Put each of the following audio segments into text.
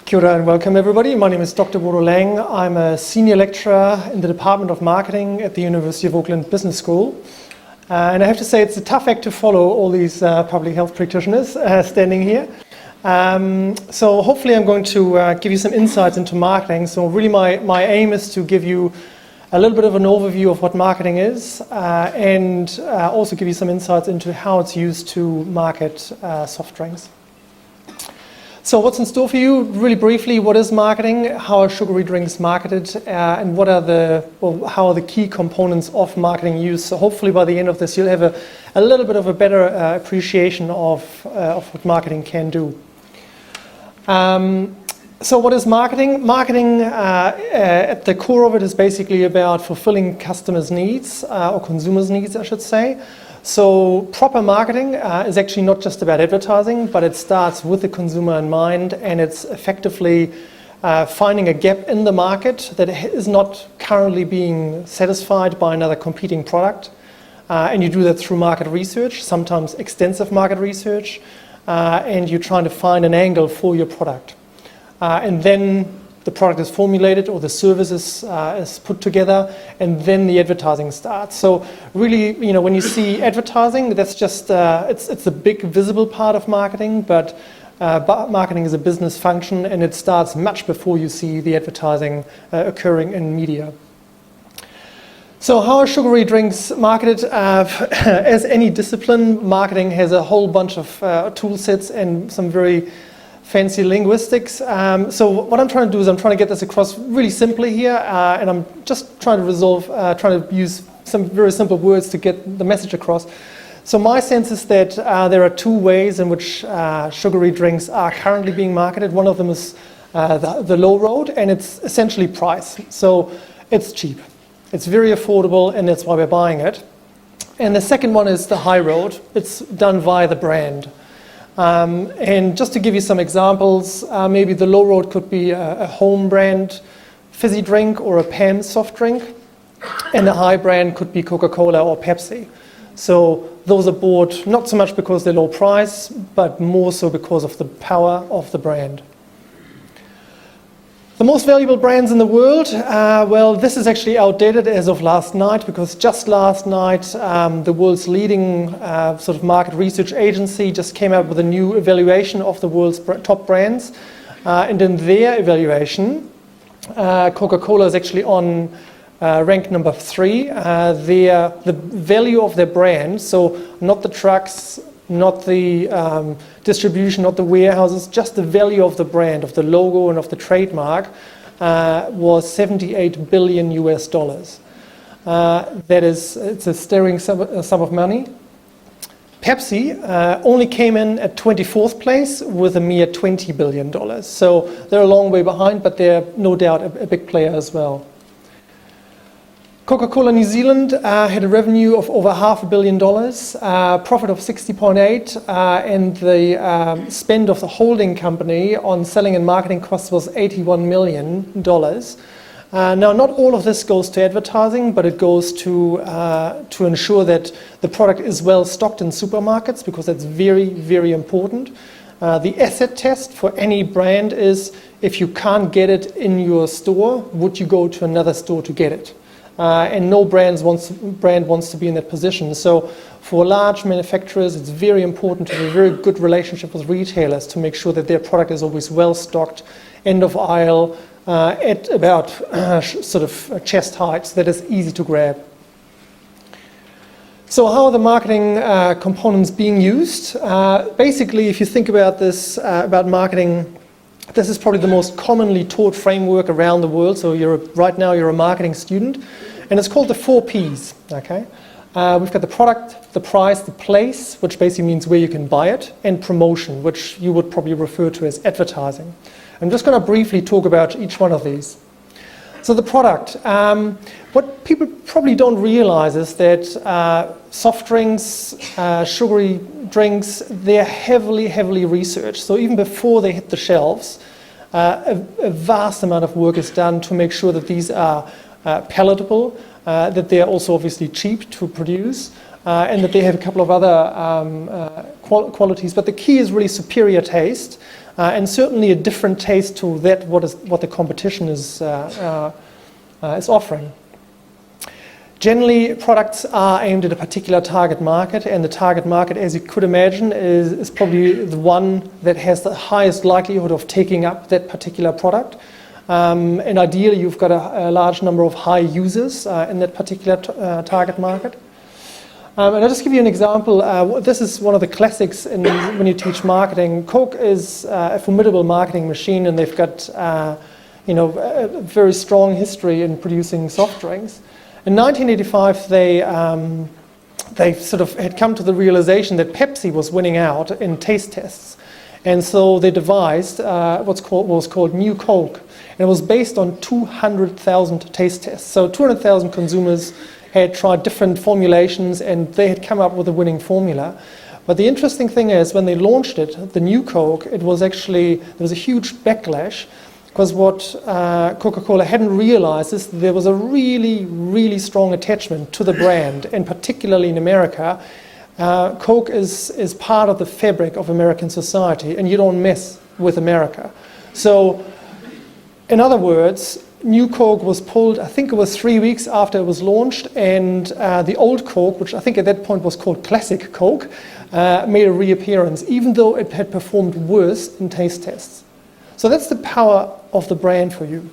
Kia ora and welcome everybody. My name is Dr. Bodo Lang. I'm a senior lecturer in the Department of Marketing at the University of Auckland Business School. And I have to say it's a tough act to follow all these public health practitioners standing here. So hopefully I'm going to give you some insights into marketing. So really my aim is to give you a little bit of an overview of what marketing is and also give you some insights into how it's used to market soft drinks. So what's in store for you? Really briefly, what is marketing? How are sugary drinks marketed? And how are the key components of marketing used? So hopefully by the end of this, you'll have a little bit of a better appreciation of what marketing can do. So what is marketing? Marketing, at the core of it, is basically about fulfilling customers' needs, or consumers' needs, I should say. So proper marketing is actually not just about advertising, but it starts with the consumer in mind, and it's effectively finding a gap in the market that is not currently being satisfied by another competing product. And you do that through market research, sometimes extensive market research, and you're trying to find an angle for your product. And then the product is formulated or the service is put together, and then the advertising starts. So really, when you see advertising, that's just, it's a big visible part of marketing, but marketing is a business function, and it starts much before you see the advertising occurring in media. So how are sugary drinks marketed? As any discipline, marketing has a whole bunch of tool sets and some very fancy linguistics. So what I'm trying to do is I'm trying to get this across really simply here, and I'm just trying to use some very simple words to get the message across. So my sense is that there are two ways in which sugary drinks are currently being marketed. One of them is the low road, and it's essentially price. So it's cheap, it's very affordable, and that's why we're buying it. And the second one is the high road. It's done via the brand. And just to give you some examples, maybe the low road could be a home brand fizzy drink or a PAM soft drink, and the high brand could be Coca-Cola or Pepsi. So those are bought not so much because they're low price, but more so because of the power of the brand. The most valuable brands in the world, well, this is actually outdated as of last night, because just last night the world's leading sort of market research agency just came out with a new evaluation of the world's top brands. And in their evaluation, Coca-Cola is actually on rank number 3. The value of their brand, so not the trucks, not the distribution, not the warehouses, just the value of the brand, of the logo and of the trademark, was $78 billion US. It's a staggering sum of money. Pepsi only came in at 24th place with a mere $20 billion. So they're a long way behind, but they're no doubt a big player as well. Coca-Cola New Zealand had a revenue of over $500 million, profit of 60.8, and the spend of the holding company on selling and marketing costs was $81 million. Now, not all of this goes to advertising, but it goes to ensure that the product is well stocked in supermarkets, because that's very, very important. The asset test for any brand is, if you can't get it in your store, would you go to another store to get it? And no brand wants to be in that position. So for large manufacturers, it's very important to have a very good relationship with retailers to make sure that their product is always well stocked, end of aisle, at about sort of chest height, so that it's easy to grab. So how are the marketing components being used? Basically, if you think about this, about marketing, this is probably the most commonly taught framework around the world. So right now you're a marketing student, and it's called the 4 Ps. Okay, we've got the product, the price, the place, which basically means where you can buy it, and promotion, which you would probably refer to as advertising. I'm just going to briefly talk about each one of these. So the product, what people probably don't realize is that soft drinks, sugary drinks, they're heavily researched. So even before they hit the shelves, a vast amount of work is done to make sure that these are palatable, that they're also obviously cheap to produce, and that they have a couple of other qualities. But the key is really superior taste. and certainly a different taste to that what the competition is offering. Generally, products are aimed at a particular target market, and the target market, as you could imagine, is probably the one that has the highest likelihood of taking up that particular product. And ideally, you've got a large number of high users in that particular target market. And I'll just give you an example. This is one of the classics when you teach marketing. Coke is a formidable marketing machine, and they've got a very strong history in producing soft drinks. In 1985, they sort of had come to the realization that Pepsi was winning out in taste tests, and so they devised what was called New Coke, and it was based on 200,000 taste tests. So 200,000 consumers had tried different formulations, and they had come up with a winning formula. But the interesting thing is, when they launched it, the New Coke, there was a huge backlash. Because what Coca-Cola hadn't realized is there was a really, really strong attachment to the brand, and particularly in America, Coke is part of the fabric of American society, and you don't mess with America. So, in other words, New Coke was pulled, I think it was 3 weeks after it was launched, and the old Coke, which I think at that point was called Classic Coke, made a reappearance, even though it had performed worse in taste tests. So that's the power of the brand for you.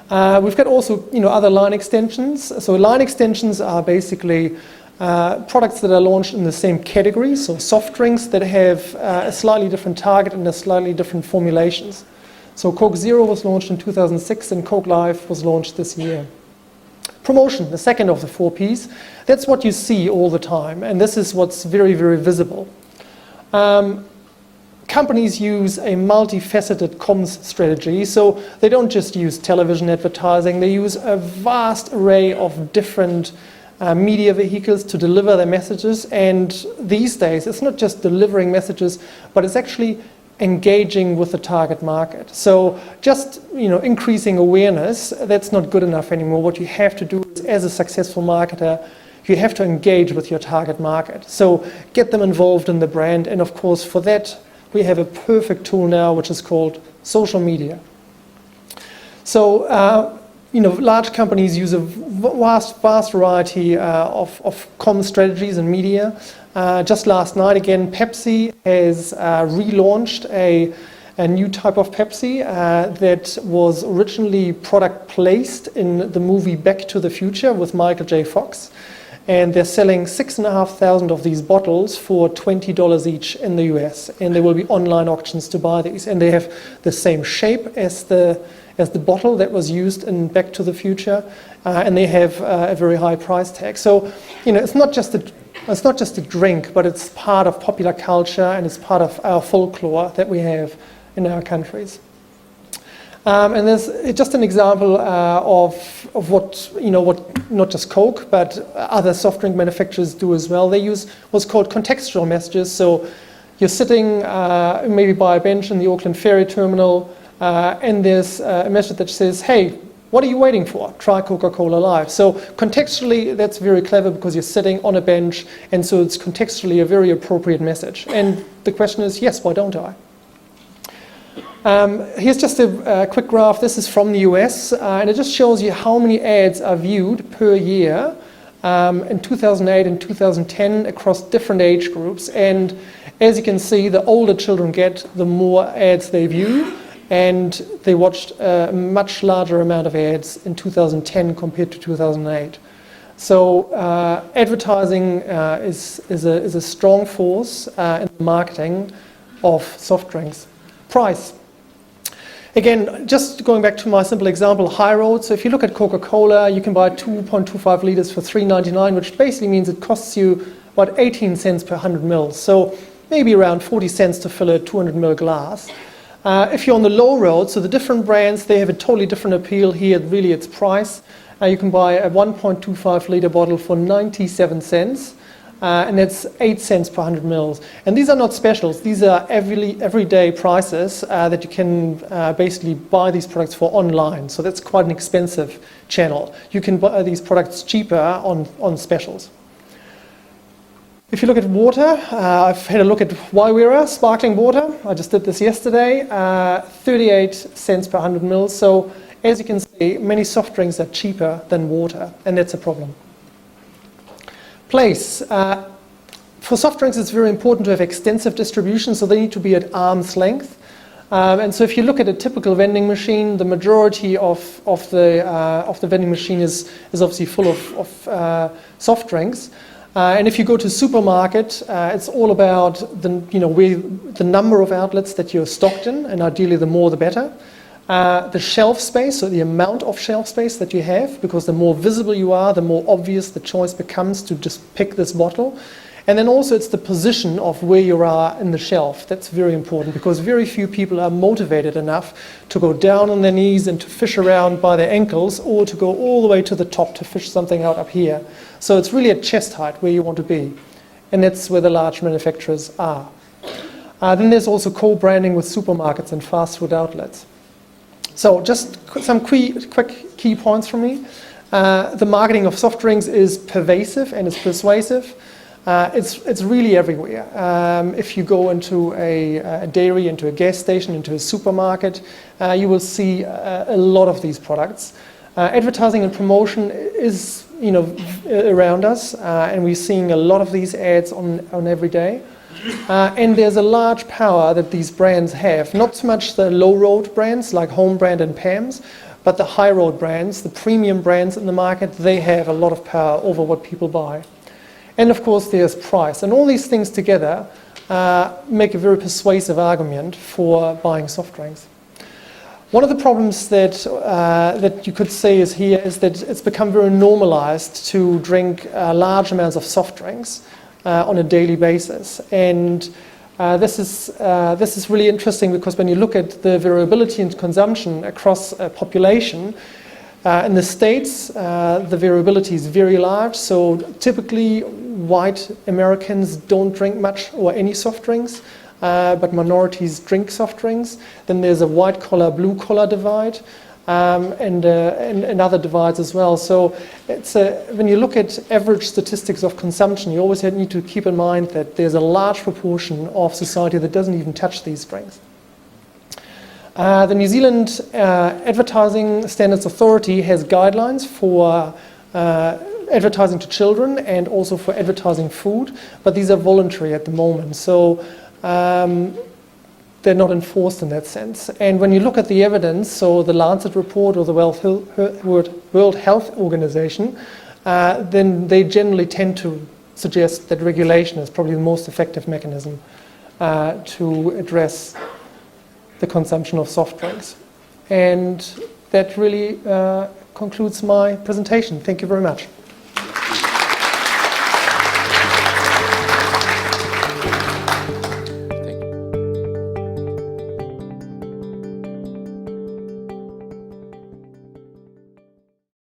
We've got also other line extensions. So line extensions are basically products that are launched in the same category, so soft drinks that have a slightly different target and a slightly different formulations. So Coke Zero was launched in 2006 and Coke Live was launched this year. Promotion, the second of the 4 Ps, that's what you see all the time, and this is what's very, very visible. Companies use a multifaceted comms strategy, so they don't just use television advertising, they use a vast array of different media vehicles to deliver their messages, and these days it's not just delivering messages, but it's actually engaging with the target market. So just increasing awareness, that's not good enough anymore. What you have to do is, as a successful marketer, you have to engage with your target market. So get them involved in the brand, and of course for that we have a perfect tool now, which is called social media. So, large companies use a vast variety of common strategies and media. Just last night, again, Pepsi has relaunched a new type of Pepsi that was originally product placed in the movie Back to the Future with Michael J. Fox. And they're selling 6,500 of these bottles for $20 each in the US. And there will be online auctions to buy these. And they have the same shape as the bottle that was used in Back to the Future. And they have a very high price tag. So, it's not just a drink, but it's part of popular culture and it's part of our folklore that we have in our countries. And there's just an example of what not just Coke, but other soft drink manufacturers do as well. They use what's called contextual messages. So you're sitting maybe by a bench in the Auckland Ferry Terminal, and there's a message that says, "Hey, what are you waiting for? Try Coca-Cola Live." So contextually, that's very clever because you're sitting on a bench, and so it's contextually a very appropriate message. And the question is, yes, why don't I? Here's just a quick graph. This is from the US, and it just shows you how many ads are viewed per year in 2008 and 2010 across different age groups. And as you can see, the older children get, the more ads they view, and they watched a much larger amount of ads in 2010 compared to 2008. So advertising is a strong force in the marketing of soft drinks. Price. Again, just going back to my simple example, high road. So if you look at Coca-Cola, you can buy 2.25 liters for $3.99, which basically means it costs you about 18 cents per 100 mils. So maybe around 40 cents to fill a 200 ml glass. If you're on the low road, so the different brands, they have a totally different appeal here. Really, it's price. You can buy a 1.25 liter bottle for 97 cents. And that's 8 cents per 100 mils. And these are not specials. These are everyday prices that you can basically buy these products for online. So that's quite an expensive channel. You can buy these products cheaper on specials. If you look at water, I've had a look at Waiwera, sparkling water. I just did this yesterday, 38 cents per 100 mils. So as you can see, many soft drinks are cheaper than water, and that's a problem. Place. For soft drinks, it's very important to have extensive distribution, so they need to be at arm's length. And so if you look at a typical vending machine, the majority of the vending machine is obviously full of soft drinks. And if you go to a supermarket, it's all about the number of outlets that you're stocked in, and ideally the more the better. The shelf space, so the amount of shelf space that you have, because the more visible you are, the more obvious the choice becomes to just pick this bottle. And then also it's the position of where you are in the shelf. That's very important, because very few people are motivated enough to go down on their knees and to fish around by their ankles, or to go all the way to the top to fish something out up here. So it's really at chest height where you want to be. And that's where the large manufacturers are. Then there's also co-branding with supermarkets and fast food outlets. So just some quick key points from me. The marketing of soft drinks is pervasive and it's persuasive. It's really everywhere. If you go into a dairy, into a gas station, into a supermarket, you will see a lot of these products. Advertising and promotion is, around us, and we're seeing a lot of these ads on every day. And there's a large power that these brands have. Not so much the low-road brands like Home Brand and PAMS, but the high-road brands, the premium brands in the market. They have a lot of power over what people buy. And of course there's price. And all these things together make a very persuasive argument for buying soft drinks. One of the problems that you could say is here is that it's become very normalized to drink large amounts of soft drinks on a daily basis. And this is really interesting, because when you look at the variability in consumption across a population, in the States, the variability is very large. So typically, white Americans don't drink much or any soft drinks, but minorities drink soft drinks. Then there's a white-collar, blue-collar divide, and other divides as well. So when you look at average statistics of consumption, you always need to keep in mind that there's a large proportion of society that doesn't even touch these drinks. The New Zealand Advertising Standards Authority has guidelines for advertising to children and also for advertising food, but these are voluntary at the moment, so they're not enforced in that sense. And when you look at the evidence, so the Lancet report or the World Health Organization, then they generally tend to suggest that regulation is probably the most effective mechanism to address the consumption of soft drinks. And that really concludes my presentation. Thank you very much.